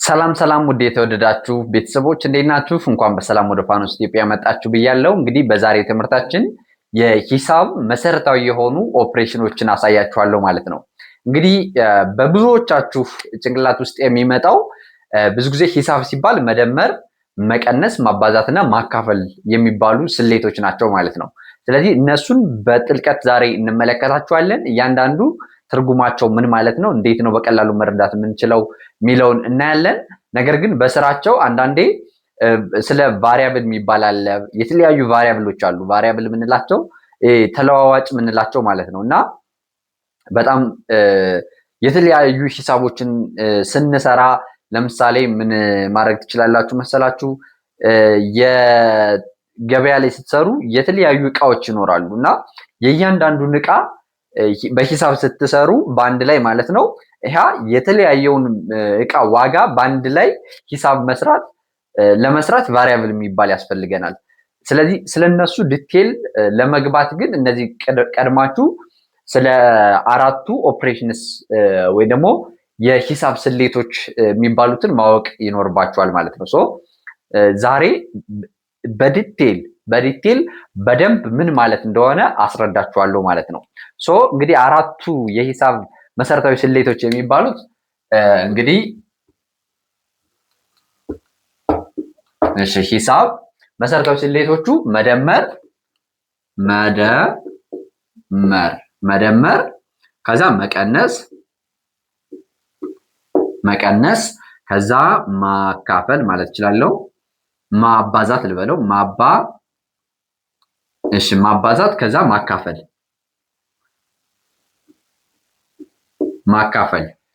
ሰላም ሰላም ውድ የተወደዳችሁ ቤተሰቦች እንዴት ናችሁ? እንኳን በሰላም ወደ ፋኖስ ኢትዮጵያ መጣችሁ ብያለሁ። እንግዲህ በዛሬ ትምህርታችን የሂሳብ መሰረታዊ የሆኑ ኦፕሬሽኖችን አሳያችኋለሁ ማለት ነው። እንግዲህ በብዙዎቻችሁ ጭንቅላት ውስጥ የሚመጣው ብዙ ጊዜ ሂሳብ ሲባል መደመር፣ መቀነስ፣ ማባዛትና ማካፈል የሚባሉ ስሌቶች ናቸው ማለት ነው። ስለዚህ እነሱን በጥልቀት ዛሬ እንመለከታቸዋለን። እያንዳንዱ ትርጉማቸው ምን ማለት ነው፣ እንዴት ነው በቀላሉ መረዳት የምንችለው ሚለውን እናያለን። ነገር ግን በስራቸው አንዳንዴ ስለ ቫሪያብል የሚባል አለ። የተለያዩ ቫሪያብሎች አሉ። ቫሪያብል የምንላቸው ተለዋዋጭ የምንላቸው ማለት ነው እና በጣም የተለያዩ ሂሳቦችን ስንሰራ ለምሳሌ ምን ማድረግ ትችላላችሁ መሰላችሁ? የገበያ ላይ ስትሰሩ የተለያዩ እቃዎች ይኖራሉ እና የእያንዳንዱን እቃ በሂሳብ ስትሰሩ በአንድ ላይ ማለት ነው ይሄ የተለያየውን እቃ ዋጋ በአንድ ላይ ሂሳብ ለመስራት ቫሪያብል የሚባል ያስፈልገናል። ስለዚህ ስለነሱ ዲቴል ለመግባት ግን እነዚህ ቀድማችሁ ስለ አራቱ ኦፕሬሽንስ ወይ ደግሞ የሂሳብ ስሌቶች የሚባሉትን ማወቅ ይኖርባችኋል ማለት ነው። ዛሬ በዲቴል በደንብ ምን ማለት እንደሆነ አስረዳችኋለሁ ማለት ነው። እንግዲህ አራቱ የሂሳብ መሰረታዊ ስሌቶች የሚባሉት እንግዲህ ሂሳብ መሰረታዊ ስሌቶቹ መደመር ከዛ መቀነስ ከዛ ማካፈል ማለት እችላለሁ። ማባዛት ልበለው ማባዛት ከዛ ማካፈል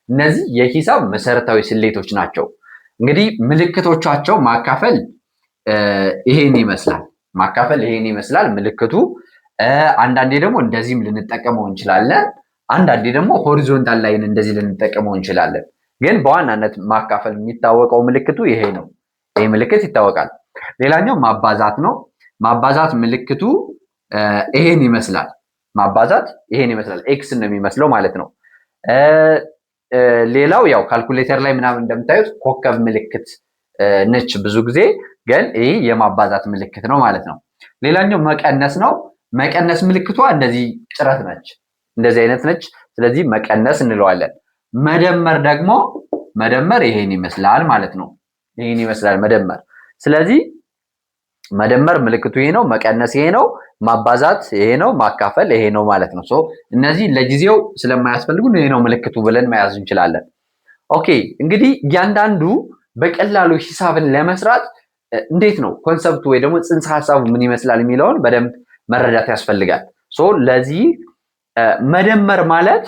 እነዚህ የሂሳብ መሰረታዊ ስሌቶች ናቸው። እንግዲህ ምልክቶቻቸው ማካፈል ይሄን ይመስላል ምልክቱ። አንዳንዴ ደግሞ እንደዚህም ልንጠቀመው እንችላለን። አንዳንዴ ደግሞ ሆሪዞንታል ላይን እንደዚህ ልንጠቀመው እንችላለን። ግን በዋናነት ማካፈል የሚታወቀው ምልክቱ ይሄ ነው። ይሄ ምልክት ይታወቃል። ሌላኛው ማባዛት ነው። ማባዛት ምልክቱ ይሄን ይመስላል። ኤክስ ነው የሚመስለው ማለት ነው። ሌላው ያው ካልኩሌተር ላይ ምናምን እንደምታዩት ኮከብ ምልክት ነች ብዙ ጊዜ፣ ግን ይህ የማባዛት ምልክት ነው ማለት ነው። ሌላኛው መቀነስ ነው። መቀነስ ምልክቷ እንደዚህ ጭረት ነች፣ እንደዚህ አይነት ነች። ስለዚህ መቀነስ እንለዋለን። መደመር ይሄን ይመስላል ማለት ነው። ይሄን ይመስላል መደመር። ስለዚህ መደመር ምልክቱ ይሄ ነው፣ መቀነስ ይሄ ነው፣ ማባዛት ይሄ ነው፣ ማካፈል ይሄ ነው ማለት ነው። እነዚህ ለጊዜው ስለማያስፈልጉ ይሄ ነው ምልክቱ ብለን መያዝ እንችላለን። ኦኬ እንግዲህ እያንዳንዱ በቀላሉ ሂሳብን ለመስራት እንዴት ነው ኮንሰፕቱ ወይ ደግሞ ጽንሰ ሀሳቡ ምን ይመስላል የሚለውን በደንብ መረዳት ያስፈልጋል። ለዚህ መደመር ማለት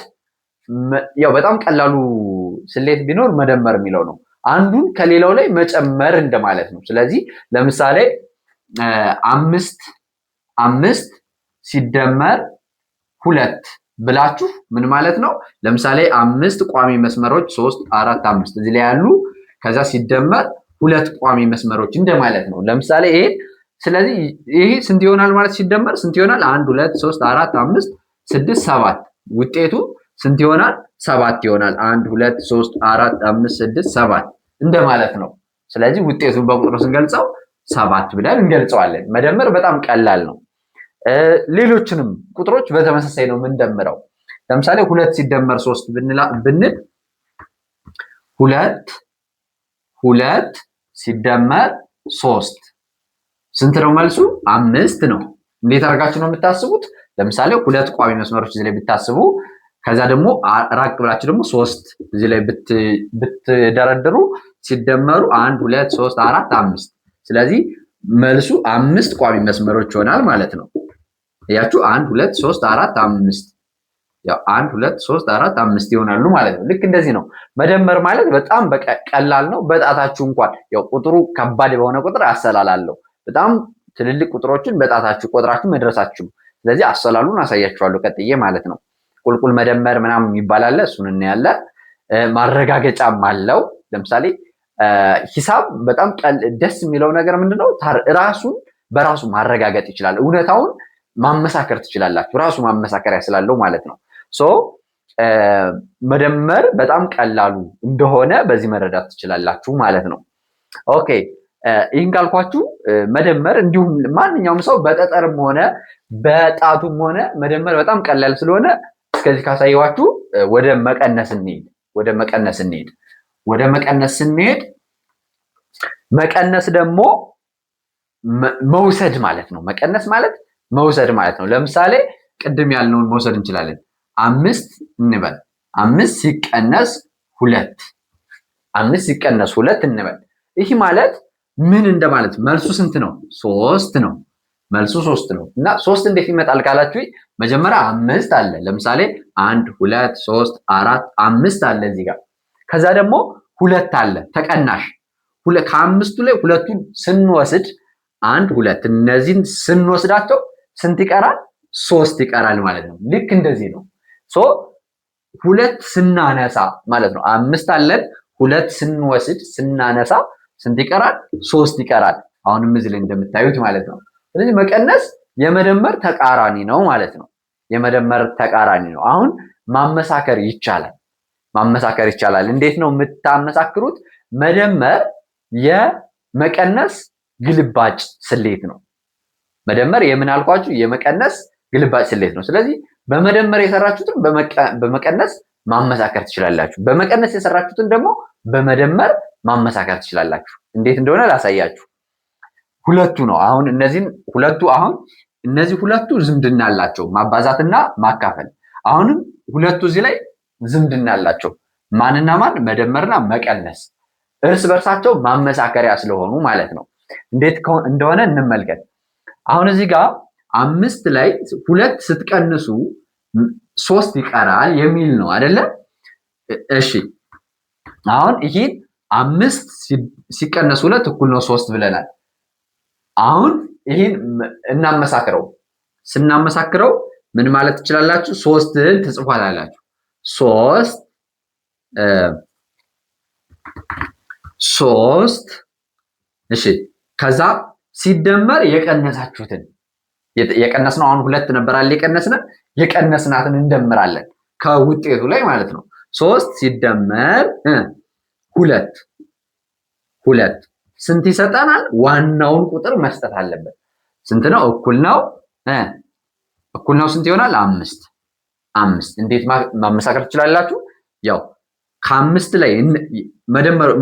ያው በጣም ቀላሉ ስሌት ቢኖር መደመር የሚለው ነው። አንዱን ከሌላው ላይ መጨመር እንደማለት ነው። ስለዚህ ለምሳሌ አምስት ሲደመር 2 ብላችሁ ምን ማለት ነው? ለምሳሌ 5 ቋሚ መስመሮች 3 4 5 እዚህ ላይ ያሉ፣ ከዛ ሲደመር 2 ቋሚ መስመሮች እንደማለት ነው። ለምሳሌ ይሄ ስለዚህ ይሄ ስንት ይሆናል ማለት ሲደመር ስንት ይሆናል? 1 2 3 4 5 6 7 ውጤቱ ስንት ይሆናል? 7 ይሆናል። 1 2 3 4 5 6 7 እንደማለት ነው። ስለዚህ ውጤቱን በቁጥር ስንገልጸው 7 ብለን እንገልጸዋለን። መደመር በጣም ቀላል ነው። ሌሎችንም ቁጥሮች በተመሳሳይ ነው የምንደምረው። ለምሳሌ 2 ሲደመር 3 ብንል 2 ሲደመር 3 ስንት ነው መልሱ? 5 ነው። እንዴት አድርጋችሁ ነው የምታስቡት? ለምሳሌ 2 ቋሚ መስመሮች እዚህ ላይ ብታስቡ፣ ከዛ ደግሞ ራቅ ብላችሁ ደግሞ 3 እዚህ ላይ ብትደረድሩ ሲደመሩ 1 2 3 4 5 ስለዚህ መልሱ 5 ቋሚ መስመሮች ይሆናል ማለት ነው። ያችሁ 1 2 3 4 5 ያው 1 2 3 4 5 ይሆናሉ ማለት ነው። ልክ እንደዚህ ነው መደመር ማለት በጣም ቀላል ነው። በጣታችሁ እንኳን ያው ቁጥሩ ከባድ በሆነ ቁጥር አሰላላለሁ። በጣም ትልልቅ ቁጥሮችን በጣታችሁ ቆጥራችሁ መድረሳችሁ። ስለዚህ አሰላሉን አሳያችኋለሁ ቀጥዬ ማለት ነው። ቁልቁል መደመር ምናምን የሚባል አለ፣ እሱን እናያለን። ማረጋገጫም አለው። ለምሳሌ ሂሳብ በጣም ደስ የሚለው ነገር ምንድነው? ራሱን በራሱ ማረጋገጥ ይችላል። እውነታውን ማመሳከር ትችላላችሁ። ራሱ ማመሳከሪያ ስላለው ማለት ነው። መደመር በጣም ቀላሉ እንደሆነ በዚህ መረዳት ትችላላችሁ ማለት ነው። ኦኬ ይህን ካልኳችሁ መደመር እንዲሁም ማንኛውም ሰው በጠጠርም ሆነ በጣቱም ሆነ መደመር በጣም ቀላል ስለሆነ እስከዚህ ካሳየኋችሁ ወደ መቀነስ ስንሄድ መቀነስ ደግሞ መውሰድ ማለት ነው። መቀነስ ማለት መውሰድ ማለት ነው። ለምሳሌ ቅድም ያልነውን መውሰድ እንችላለን። 5 እንበል 5 ሲቀነስ 2 እንበል። ይህ ማለት ምን እንደማለት መልሱ ስንት ነው? 3 ነው። መልሱ 3 ነው። እና 3 እንዴት ይመጣል ካላችሁ መጀመሪያ 5 አለ። ለምሳሌ 1 2 3 4 5 አለ እዚህ ጋር። ከዛ ደግሞ 2 አለ ተቀናሽ። ከአምስቱ ላይ ሁለቱን ስንወስድ 1 2 እነዚህን ስንወስዳቸው ስንት ይቀራል? 3 ይቀራል ማለት ነው። ልክ እንደዚህ ነው። ሁለት ስናነሳ ማለት ነው። 5 አለን 2 ስንወስድ ስናነሳ ስንት ይቀራል? 3 ይቀራል። አሁንም እዚህ ላይ እንደምታዩት ማለት ነው። ስለዚህ መቀነስ የመደመር ተቃራኒ ነው ማለት ነው። የመደመር ተቃራኒ ነው። አሁን ማመሳከር ይቻላል። እንዴት ነው የምታመሳክሩት? መደመር የመቀነስ ግልባጭ ስሌት ነው። መደመር የምን አልኳችሁ? የመቀነስ ግልባጭ ስሌት ነው። ስለዚህ በመደመር የሰራችሁትን በመቀነስ ማመሳከር ትችላላችሁ። በመቀነስ የሰራችሁትን ደግሞ በመደመር ማመሳከር ትችላላችሁ። እንዴት እንደሆነ ላሳያችሁ። ሁለቱ ነው አሁን እነዚህ ሁለቱ ዝምድና አላቸው፣ ማባዛትና ማካፈል። አሁንም ሁለቱ እዚህ ላይ ዝምድና አላቸው። ማንና ማን? መደመርና መቀነስ። እርስ በርሳቸው ማመሳከሪያ ስለሆኑ ማለት ነው። እንዴት እንደሆነ እንመልከት። አሁን እዚህ ጋር 5 ላይ 2 ስትቀንሱ 3 ይቀራል የሚል ነው አይደለ? እሺ አሁን ይሄን 5 ሲቀነስ 2 እኩል ነው 3 ብለናል። አሁን ይሄን እናመሳክረው። ስናመሳክረው ምን ማለት ትችላላችሁ? 3ን ትጽፋላችሁ። 3 እሺ ከዛ ሲደመር የቀነሳችሁትን የቀነስነው አሁን 2 ነበር አይደል? የቀነስናትን እንደምራለን ከውጤቱ ላይ ማለት ነው። 3 ሲደመር 2 ስንት ይሰጠናል? ዋናውን ቁጥር መስጠት አለበት። ስንት ነው? እኩል ነው ስንት ይሆናል? 5። እንዴት ማመሳከር ትችላላችሁ? ያው ከ5 ላይ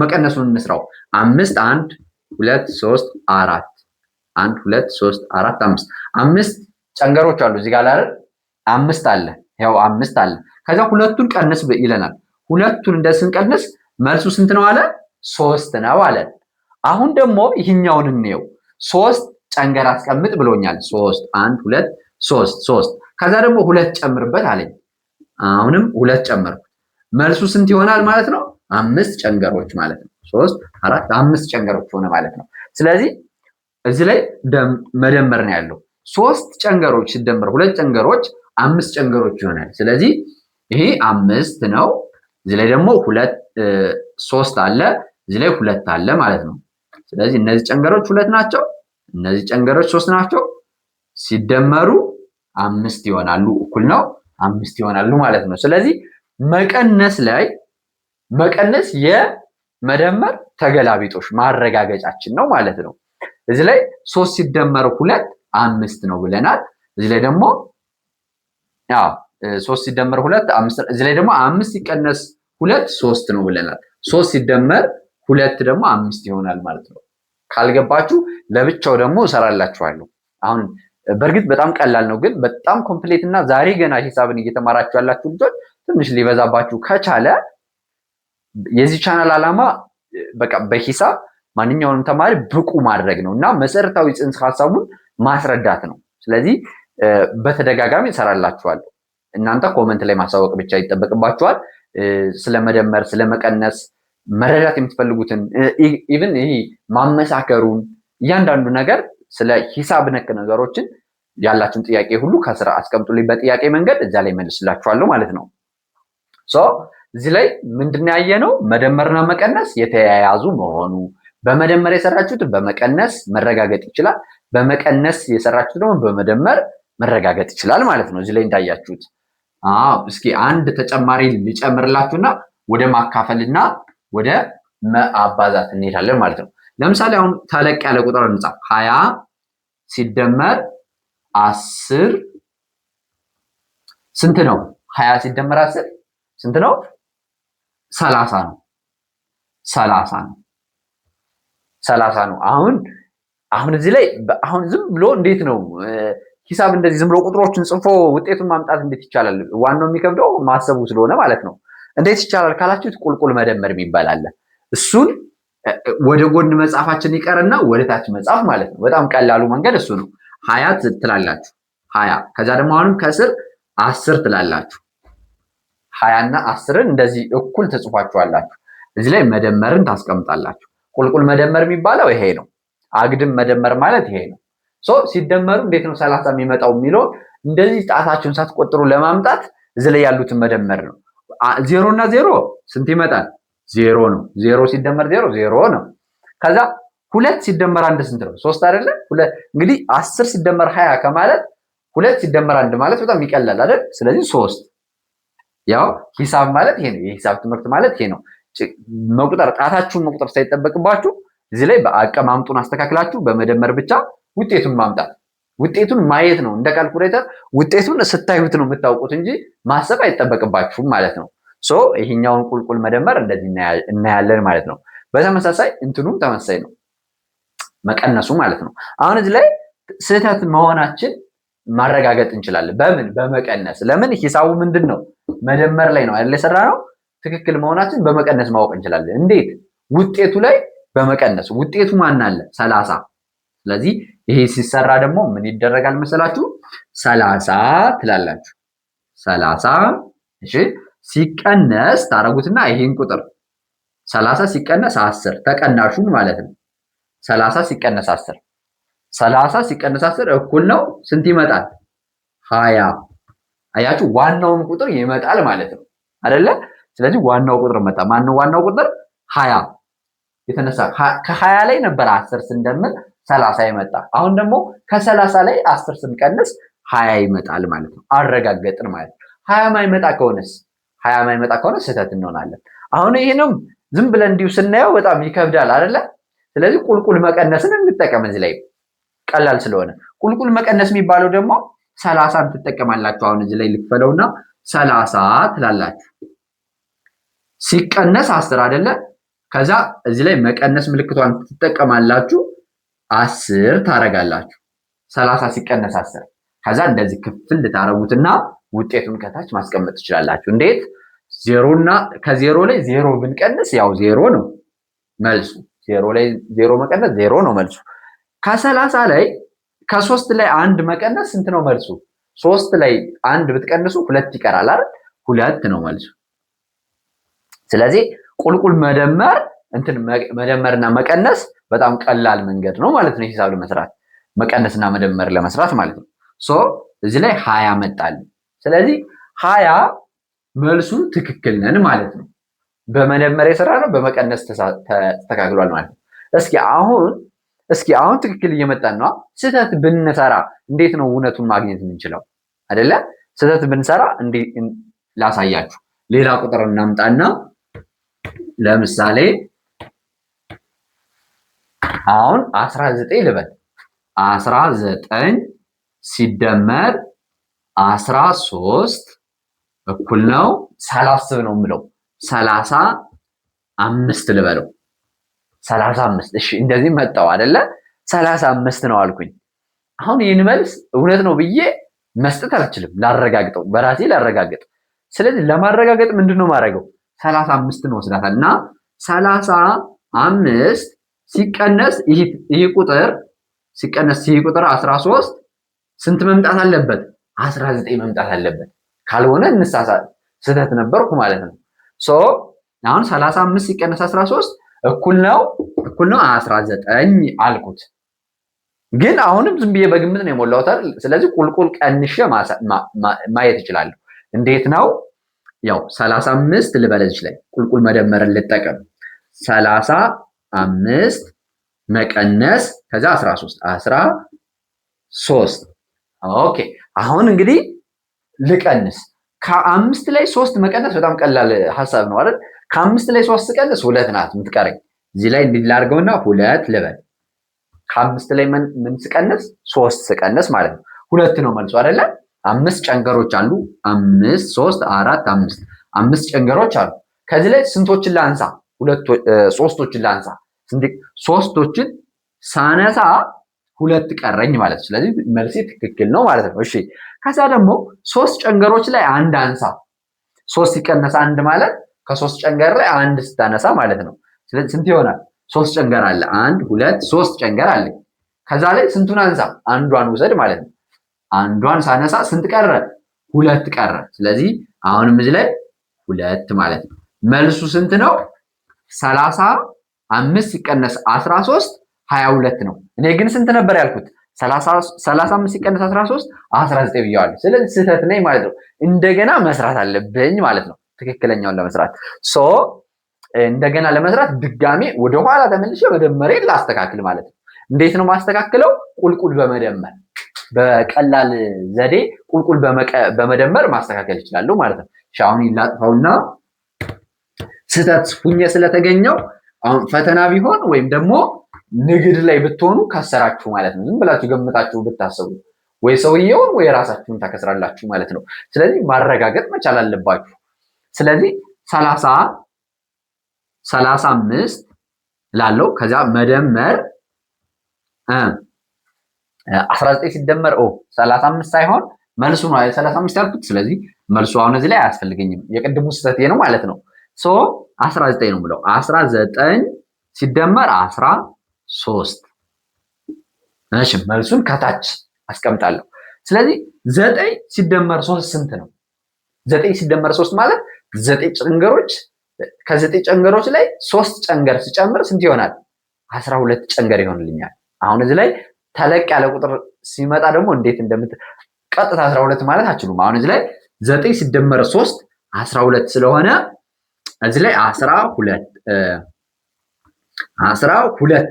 መቀነሱን እንስራው። 5 1 2 3 4 1 2 3 4 5 ጨንገሮች አሉ እዚህ ጋር አይደል? 5 አለ። ያው 5 አለ። ከዛ ሁለቱን ቀንስ ይለናል። ሁለቱን እንደዚህ ስንቀንስ መልሱ ስንት ነው አለ? 3 ነው አለ። አሁን ደግሞ ይህኛውን እንየው። 3 ጨንገር አስቀምጥ ብሎኛል። 3 1 2 3 ከዛ ደግሞ 2 ጨምርበት አለኝ። አሁንም 2 ጨመርኩ። መልሱ ስንት ይሆናል ማለት ነው? 5 ጨንገሮች ማለት ነው። 3 4 5 ጨንገሮች ሆነ ማለት ነው። ስለዚህ እዚህ ላይ መደመር ነው ያለው። 3 ጨንገሮች ሲደመር 2 ጨንገሮች 5 ጨንገሮች ይሆናል። ስለዚህ ይሄ 5 ነው። እዚህ ላይ ደግሞ 3 አለ፣ እዚህ ላይ 2 አለ ማለት ነው። ስለዚህ እነዚህ ጨንገሮች 2 ናቸው፣ እነዚህ ጨንገሮች 3 ናቸው። ሲደመሩ 5 ይሆናሉ። እኩል ነው 5 ይሆናሉ ማለት ነው። ስለዚህ መቀነስ የመደመር ተገላቢጦሽ ማረጋገጫችን ነው ማለት ነው። እዚህ ላይ 3 ሲደመር 2 5 ነው ብለናል። እዚህ ላይ ደግሞ 3 ሲደመር 2 5፣ እዚህ ላይ ደግሞ 5 ሲቀነስ 2 3 ነው ብለናል። 3 ሲደመር 2 ደግሞ 5 ይሆናል ማለት ነው። ካልገባችሁ ለብቻው ደግሞ እሰራላችኋለሁ። አሁን በእርግጥ በጣም ቀላል ነው፣ ግን በጣም ኮምፕሌት እና ዛሬ ገና ሂሳብን እየተማራችሁ ያላችሁ ልጆች ትንሽ ሊበዛባችሁ ከቻለ የዚህ ቻናል ዓላማ በቃ በሂሳብ ማንኛውንም ተማሪ ብቁ ማድረግ ነው እና መሰረታዊ ጽንሰ ሐሳቡን ማስረዳት ነው። ስለዚህ በተደጋጋሚ እሰራላችኋለሁ። እናንተ ኮመንት ላይ ማሳወቅ ብቻ ይጠበቅባችኋል። ስለመደመር፣ ስለመቀነስ መረዳት የምትፈልጉትን ኢቭን ይሄ ማመሳከሩን እያንዳንዱ ነገር ስለ ሂሳብ ነክ ነገሮችን ያላችሁን ጥያቄ ሁሉ ከስራ አስቀምጡልኝ በጥያቄ መንገድ፣ እዛ ላይ መልስላችኋለሁ ማለት ነው። እዚህ ላይ ምንድን ያየነው መደመርና መቀነስ የተያያዙ መሆኑ፣ በመደመር የሰራችሁት በመቀነስ መረጋገጥ ይችላል፣ በመቀነስ የሰራችሁት ደግሞ በመደመር መረጋገጥ ይችላል ማለት ነው። እዚህ ላይ እንዳያችሁት እስኪ አንድ ተጨማሪ ሊጨምርላችሁና ወደ ማካፈልና ወደ ማባዛት እንሄዳለን ማለት ነው። ለምሳሌ አሁን ተለቅ ያለ ቁጥር እንጻፍ። 20 ሲደመር 10 ስንት ነው? 20 ሲደመር 10 ስንት ነው? 30 ነው። 30 ነው። አሁን እዚህ ላይ አሁን ዝም ብሎ እንዴት ነው ሂሳብ እንደዚህ ዝም ብሎ ቁጥሮችን ጽፎ ውጤቱን ማምጣት እንዴት ይቻላል? ዋናው የሚከብደው ማሰቡ ስለሆነ ማለት ነው። እንዴት ይቻላል ካላችሁት ቁልቁል መደመር የሚባል አለ። እሱን ወደ ጎን መጻፋችን ይቀርና ወደ ታች መጻፍ ማለት ነው። በጣም ቀላሉ መንገድ እሱ ነው። 20 ትላላችሁ 20 ከዛ ደግሞ አሁንም ከስር 10 ትላላችሁ። 20 እና 10ን እንደዚህ እኩል ትጽፏቸዋላችሁ። እዚህ ላይ መደመርን ታስቀምጣላችሁ። ቁልቁል መደመር የሚባለው ይሄ ነው። አግድም መደመር ማለት ይሄ ነው። ሲደመሩ እንዴት ነው 30 የሚመጣው የሚለው እንደዚህ ጣታችሁን ሳትቆጥሩ ለማምጣት እዚህ ላይ ያሉትን መደመር ነው። 0 እና 0 ስንት ይመጣል? 0 ነው። 0 ሲደመር 0 0 ነው። ከዛ 2 ሲደመር 1 ስንት ነው? 3 አይደለ? እንግዲህ 10 ሲደመር 20 ከማለት 2 ሲደመር 1 ማለት በጣም ይቀላል አይደል? ስለዚህ 3። ያው ሂሳብ ማለት ይሄ ነው። የሂሳብ ትምህርት ማለት ይሄ ነው። መቁጠር ጣታችሁን መቁጠር ሳይጠበቅባችሁ እዚህ ላይ በአቀማምጡን አስተካክላችሁ በመደመር ብቻ ውጤቱን ማምጣት፣ ውጤቱን ማየት ነው። እንደ ካልኩሌተር ውጤቱን ስታዩት ነው የምታውቁት እንጂ ማሰብ አይጠበቅባችሁም ማለት ነው። ይሄኛውን ቁልቁል መደመር እንደዚህ እናያለን ማለት ነው። በተመሳሳይ እንትኑም ተመሳሳይ ነው፣ መቀነሱ ማለት ነው። አሁን እዚህ ላይ ስህተት መሆናችን ማረጋገጥ እንችላለን። በምን? በመቀነስ። ለምን? ሂሳቡ ምንድን ነው? መደመር ላይ ነው አይደል የሰራ ነው። ትክክል መሆናችን በመቀነስ ማወቅ እንችላለን። እንዴት? ውጤቱ ላይ በመቀነስ። ውጤቱ ማን አለ? 30። ስለዚህ ይሄ ሲሰራ ደግሞ ምን ይደረጋል መሰላችሁ? 30 ትላላችሁ። 30 እሺ፣ ሲቀነስ ታረጉትና ይሄን ቁጥር 30 ሲቀነስ 10 ተቀናሹን ማለት ነው። 30 ሲቀነስ 10 30 ሲቀነስ 10 እኩል ነው ስንት ይመጣል? 20። አያችሁ፣ ዋናውን ቁጥር ይመጣል ማለት ነው አይደለ? ስለዚህ ዋናው ቁጥር መጣ። ማን ነው ዋናው ቁጥር? 20 የተነሳ ከ20 ላይ ነበር 10 ስንደምር 30 ይመጣ። አሁን ደግሞ ከ30 ላይ 10 ስንቀንስ 20 ይመጣል ማለት ነው። አረጋገጥን ማለት ነው። 20 ማይመጣ ከሆነስ? 20 ማይመጣ ከሆነ ስህተት እንሆናለን። አሁን ይሄንም ዝም ብለን እንዲሁ ስናየው በጣም ይከብዳል አይደለ? ስለዚህ ቁልቁል መቀነስን እንጠቀም። እዚህ ላይ ቀላል ስለሆነ ቁልቁል መቀነስ የሚባለው ደግሞ 30ን ትጠቀማላችሁ። አሁን እዚህ ላይ ልክፈለውና 30 ትላላችሁ። ሲቀነስ 10 አይደለ? ከዛ እዚህ ላይ መቀነስ ምልክቷን ትጠቀማላችሁ። 10 ታረጋላችሁ። 30 ሲቀነስ 10 ከዛ እንደዚህ ክፍል ልታረጉትና ውጤቱን ከታች ማስቀመጥ ትችላላችሁ። እንዴት? ዜሮና ከዜሮ ላይ ዜሮ ብንቀንስ ያው ዜሮ ነው መልሱ። ዜሮ ላይ ዜሮ መቀነስ ዜሮ ነው መልሱ። ከ30 ላይ ከ3 ላይ 1 መቀነስ ስንት ነው መልሱ? 3 ላይ 1 ብትቀንሱ 2 ይቀራል አይደል? 2 ነው መልሱ። ስለዚህ ቁልቁል መደመርና መቀነስ በጣም ቀላል መንገድ ነው ማለት ነው ሂሳብ ለመስራት፣ መቀነስና መደመር ለመስራት ማለት ነው። እዚህ ላይ 20 መጣል። ስለዚህ 20 መልሱ ትክክል ነን ማለት ነው። በመደመር የሰራ ነው፣ በመቀነስ ተስተካክሏል ማለት ነው። እስኪ አሁን ትክክል እየመጣን ነው። ስህተት ብንሰራ እንዴት ነው እውነቱን ማግኘት የምንችለው? አይደለ? ስህተት ብንሰራ ላሳያችሁ። ሌላ ቁጥር እናምጣና ለምሳሌ አሁን 19 ልበል። 19 ሲደመር 13 እኩል ነው 30 ነው የምለው 35 ልበለው። 35 እሺ፣ እንደዚህ መጣው አይደለ? 35 ነው አልኩኝ። አሁን ይህን መልስ እውነት ነው ብዬ መስጠት አልችልም። ላረጋግጠው፣ በራሴ ላረጋግጥ። ስለዚህ ለማረጋገጥ ምንድነው ማድረገው? 35 ነው ወስዳታል እና 35 ሲቀነስ ይሄ ቁጥር 13 ስንት መምጣት አለበት? 19 መምጣት አለበት። ካልሆነ ስህተት ነበርኩ ማለት ነው። አሁን 35 ሲቀነስ 13 እኩል ነው 19 አልኩት። ግን አሁንም ዝም ብዬ በግምት ነው የሞላሁት አይደል? ስለዚህ ቁልቁል ቀንሼ ማየት እችላለሁ። እንዴት ነው? ያው 35 ልበለች ላይ ቁልቁል መደመርን ልጠቀም። 35 መቀነስ ከዛ 13 ኦኬ። አሁን እንግዲህ ልቀንስ። ከአምስት ላይ 3 መቀነስ በጣም ቀላል ሐሳብ ነው አይደል? ከአምስት ላይ 3 ቀነስ 2 ናት የምትቀረኝ። እዚህ ላይ እንዲላርገውና 2 ልበል። ከአምስት ላይ ምን ስቀነስ 3 ስቀነስ ማለት ነው 2 ነው መልሱ አይደለ? 5 ጨንገሮች አሉ። 5 3 4 5 5 ጨንገሮች አሉ። ከዚህ ላይ ስንቶችን ላንሳ? ሶስቶችን ላንሳ። ሶስቶችን ሳነሳ 2 ቀረኝ ማለት ነው። ስለዚህ መልሴ ትክክል ነው ማለት ነው። እሺ ከዛ ደግሞ 3 ጨንገሮች ላይ አንድ አንሳ። 3 ሲቀነስ 1 ማለት ከ3 ጨንገር ላይ አንድ ስታነሳ ማለት ነው። ስለዚህ ስንት ይሆናል? 3 ጨንገር አለ። 1 2 3 ጨንገር አለ። ከዛ ላይ ስንቱን አንሳ? አንዷን ውሰድ ማለት ነው። አንዷን ሳነሳ ስንት ቀረ? 2 ቀረ። ስለዚህ አሁንም እዚህ ላይ 2 ማለት ነው። መልሱ ስንት ነው? 35 ሲቀነስ 13 22 ነው። እኔ ግን ስንት ነበር ያልኩት? 35 ሲቀነስ 13 19 ብያለሁ። ስለዚህ ስህተት ነኝ ማለት ነው። እንደገና መስራት አለብኝ ማለት ነው። ትክክለኛውን ለመስራት እንደገና ለመስራት ድጋሜ ወደኋላ ተመልሼ መደመሬን ላስተካክል ማለት ነው። እንዴት ነው ማስተካክለው? ቁልቁል በመደመር በቀላል ዘዴ ቁልቁል በመደመር ማስተካከል ይችላሉ ማለት ነው። አሁን ይላጥፋውና ስህተት ሁኜ ስለተገኘው አሁን ፈተና ቢሆን ወይም ደግሞ ንግድ ላይ ብትሆኑ ከሰራችሁ ማለት ነው። ዝም ብላችሁ ገምታችሁ ብታስቡ ወይ ሰውየውን ወይ ራሳችሁን ታከስራላችሁ ማለት ነው። ስለዚህ ማረጋገጥ መቻል አለባችሁ። ስለዚህ 35 ላለው ከዛ መደመር 19 ሲደመር 35 ሳይሆን መልሱ ነው 35 ያልኩት። ስለዚህ መልሱ አሁን እዚህ ላይ አያስፈልገኝም። የቅድሙ ስህተቴ ነው ማለት ነው። 19 ነው ብለው 19 ሲደመር 13። እሺ መልሱን ከታች አስቀምጣለሁ። ስለዚህ 9 ሲደመር 3 ስንት ነው? 9 ሲደመር 3 ማለት 9 ጨንገሮች፣ ከ9 ጨንገሮች ላይ 3 ጨንገር ሲጨምር ስንት ይሆናል? 12 ጨንገር ይሆንልኛል። አሁን እዚህ ላይ ተለቅ ያለ ቁጥር ሲመጣ ደግሞ እንዴት ቀጥታ 12 ማለት አችሉም። አሁን እዚህ ላይ 9 ሲደመር 3 12 ስለሆነ እዚህ ላይ 12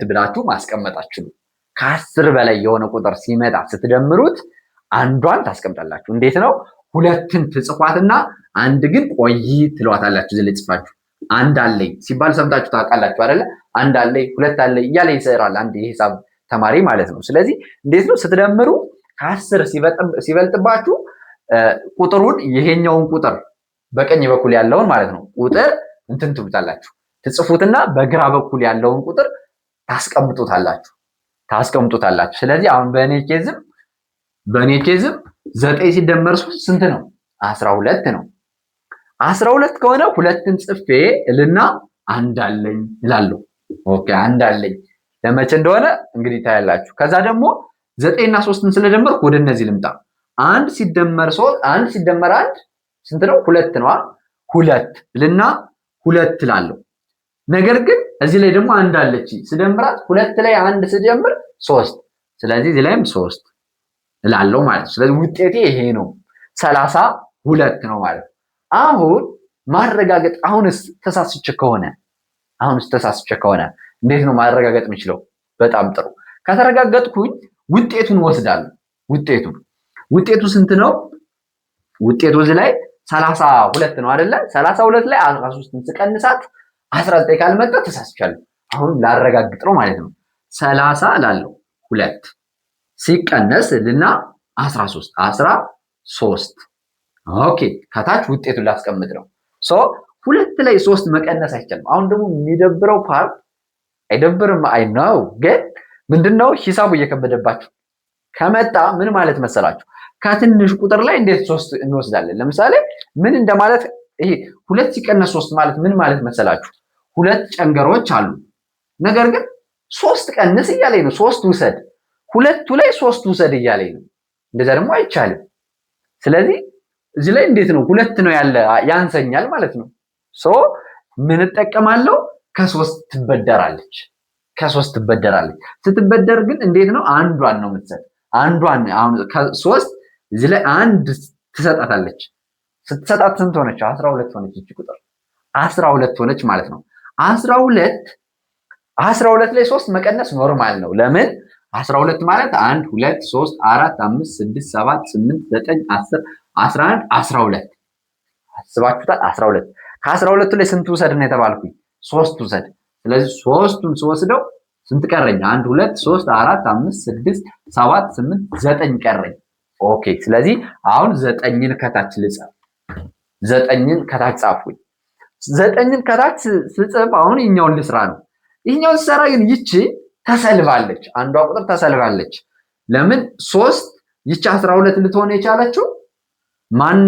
ብላችሁ ማስቀመጥ አችሉ። ከ10 በላይ የሆነ ቁጥር ሲመጣ ስትደምሩት አንዷን ታስቀምጣላችሁ። እንዴት ነው? 2ን ትጽፏትና አንድ ግን ቆይ ትሏታላችሁ። እዚህ ላይ ጽፋችሁ አንድ አለኝ ሲባል ሰምታችሁ ታውቃላችሁ አይደለ? አንድ አለኝ 2 አለኝ እያለ ይሰራል አንድ የሂሳብ ተማሪ ማለት ነው። ስለዚህ እንዴት ነው ስትደምሩ ከ10 ሲበልጥባችሁ ቁጥሩን ይሄኛውን ቁጥር በቀኝ በኩል ያለውን ማለት ነው ቁጥር እንትን ትሉታላችሁ፣ ትጽፉትና በግራ በኩል ያለውን ቁጥር ታስቀምጡታላችሁ። ስለዚህ አሁን በእኔ ኬዝም 9 ሲደመር 3 ስንት ነው? 12 ነው። 12 ከሆነ 2ን ጽፌ እልና አንድ አለኝ እላለሁ። ኦኬ አንድ አለኝ ለመቼ እንደሆነ እንግዲህ ታያላችሁ። ከዛ ደግሞ 9 እና 3ን ስለደመርኩ ወደ እነዚህ ልምጣ። 1 ሲደመር 3 1 ሲደመር 1 ስንት ነው? 2 ነው። 2 ልና 2 እላለሁ። ነገር ግን እዚህ ላይ ደግሞ አንድ አለች ስደምራት 2 ላይ 1 ስደምር 3፣ ስለዚህ እዚህ ላይም 3 እላለሁ ማለት ነው። ስለዚህ ውጤቴ ይሄ ነው 32 ነው ማለት ነው። አሁን ማረጋገጥ አሁንስ ተሳስቼ ከሆነ እንዴት ነው ማረጋገጥ የምችለው? በጣም ጥሩ። ከተረጋገጥኩኝ ውጤቱን ወስዳለሁ። ውጤቱ ስንት ነው? ውጤቱ እዚህ ላይ 32 ነው አይደለ? 32 ላይ 13ን ስቀንሳት 19 ካልመጣ ተሳስቻለሁ። አሁን ላረጋግጥ ነው ማለት ነው። 30 ላለው 2 ሲቀነስ ልና 13 ኦኬ። ከታች ውጤቱን ላስቀምጥ ነው። 2 ላይ 3 መቀነስ አይቻልም። አሁን ደግሞ የሚደብረው ፓርት አይደብርም? አይ ነው። ግን ምንድነው ሂሳቡ እየከበደባችሁ ከመጣ ምን ማለት መሰላችሁ? ከትንሽ ቁጥር ላይ እንዴት 3 እንወስዳለን? ለምሳሌ ምን እንደማለት ይሄ 2 ሲቀነስ 3 ማለት ምን ማለት መሰላችሁ? 2 ጨንገሮች አሉ። ነገር ግን 3 ቀንስ እያለኝ ነው። 3 ውሰድ፣ 2ቱ ላይ 3 ውሰድ እያለኝ ነው። እንደዛ ደግሞ አይቻልም። ስለዚህ እዚህ ላይ እንዴት ነው 2 ነው ያለ ያንሰኛል ማለት ነው። ምን እጠቀማለሁ? ከ3 ትበደራለች። ስትበደር ግን እንዴት ነው? አንዷን ነው የምትሰጥ። አንዷን አሁን ከ3 እዚህ ላይ 1 ትሰጣታለች። ስትሰጣት ስንት ሆነች? 12 ሆነች። እቺ ቁጥር 12 ሆነች ማለት ነው። 12 ላይ 3 መቀነስ ኖርማል ነው። ለምን? 12 ማለት 1 2 3 4 5 6 7 8 9 10 11 12 አስባችሁታል? 12 ከ12ቱ ላይ ስንት ውሰድ ነው የተባልኩኝ? 3 ውሰድ። ስለዚህ 3ቱን ስወስደው ስንት ቀረኝ? 1 2 3 4 5 6 7 8 9 ቀረኝ። ኦኬ ስለዚህ አሁን 9ን ከታች ልጻፍ። 9ን ከታች ጻፍኩኝ። 9ን ከታች ስጽፍ አሁን ይሄኛውን ልስራ ነው። ይሄኛውን ስራ ግን ይቺ ተሰልባለች። አንዷ ቁጥር ተሰልባለች። ለምን 3 ይቺ 12 ልትሆን የቻለችው ማን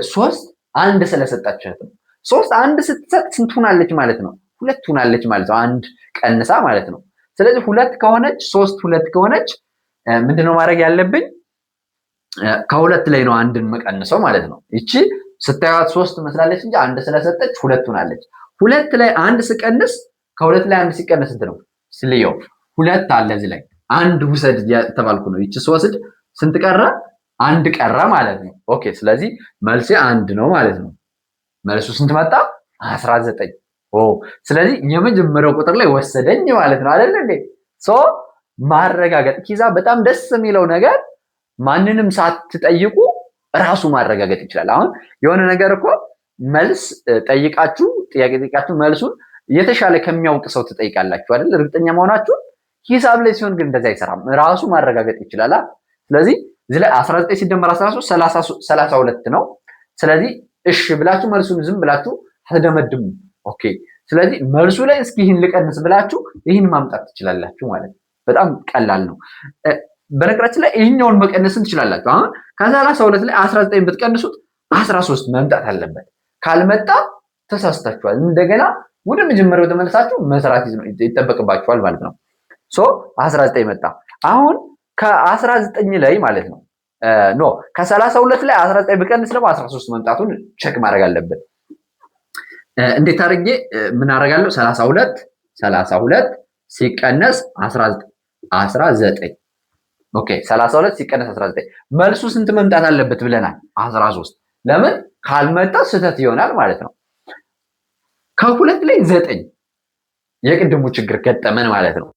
3 1 ስለሰጣችኋት ነው። 3 1 ስትሰጥ ስንት ሆናለች ማለት ነው? 2 ሆናለች ማለት ነው። 1 ቀንሳ ማለት ነው። ስለዚህ 2 ከሆነች 3 2 ከሆነች ምንድነው ማድረግ ያለብኝ? ከሁለት ላይ ነው አንድን መቀንሰው ማለት ነው። ይቺ ስታዩት 3 ትመስላለች እንጂ 1 ስለሰጠች 2 ሆናለች። 2 ላይ 1 ስቀንስ ከ2 ላይ 1 ሲቀነስ ስንት ነው? ስለየው 2 አለ እዚህ ላይ 1 ውሰድ ተባልኩ ነው። ይቺ ስወስድ ስንት ቀረ? 1 ቀረ ማለት ነው። ኦኬ ስለዚህ መልሴ 1 ነው ማለት ነው። መልሱ ስንት መጣ? 19። ስለዚህ የመጀመሪያው ቁጥር ላይ ወሰደኝ ማለት ነው አይደል እንዴ? ማረጋገጥ ኪዛ በጣም ደስ የሚለው ነገር ማንንም ሳትጠይቁ ራሱ ማረጋገጥ ይችላል። አሁን የሆነ ነገር እኮ መልስ ጠይቃችሁ ጥያቄ ጠይቃችሁ መልሱን የተሻለ ከሚያውቅ ሰው ትጠይቃላችሁ አይደል? እርግጠኛ መሆናችሁ። ሂሳብ ላይ ሲሆን ግን እንደዛ አይሰራም። ራሱ ማረጋገጥ ይችላል። ስለዚህ እዚህ ላይ 19 ሲደመር 13 32 ነው። ስለዚህ እሺ ብላችሁ መልሱን ዝም ብላችሁ አትደመድሙ። ኦኬ ስለዚህ መልሱ ላይ እስኪ ይህን ልቀንስ ብላችሁ ይህን ማምጣት ትችላላችሁ ማለት ነው። በጣም ቀላል ነው። በነገራችን ላይ ይህኛውን መቀነስን ትችላላችሁ። አሁን ከ32 ላይ 19 ብትቀንሱት 13 መምጣት አለበት። ካልመጣ ተሳስታችኋል። እንደገና ወደ መጀመሪያው ተመልሳችሁ መስራት ይጠበቅባችኋል ማለት ነው። 19 መጣ። አሁን ከ19 ላይ ማለት ነው ከ32 ላይ 19 ብቀንስ ደግሞ 13 መምጣቱን ቼክ ማድረግ አለበት። እንዴት አድርጌ ምን አደርጋለሁ? 32 ሲቀነስ 19 ኦኬ 32 ሲቀነስ 19 መልሱ ስንት መምጣት አለበት ብለናል? 13። ለምን ካልመጣ ስህተት ይሆናል ማለት ነው። ከ2 ላይ 9 የቅድሙ ችግር ገጠመን ማለት ነው።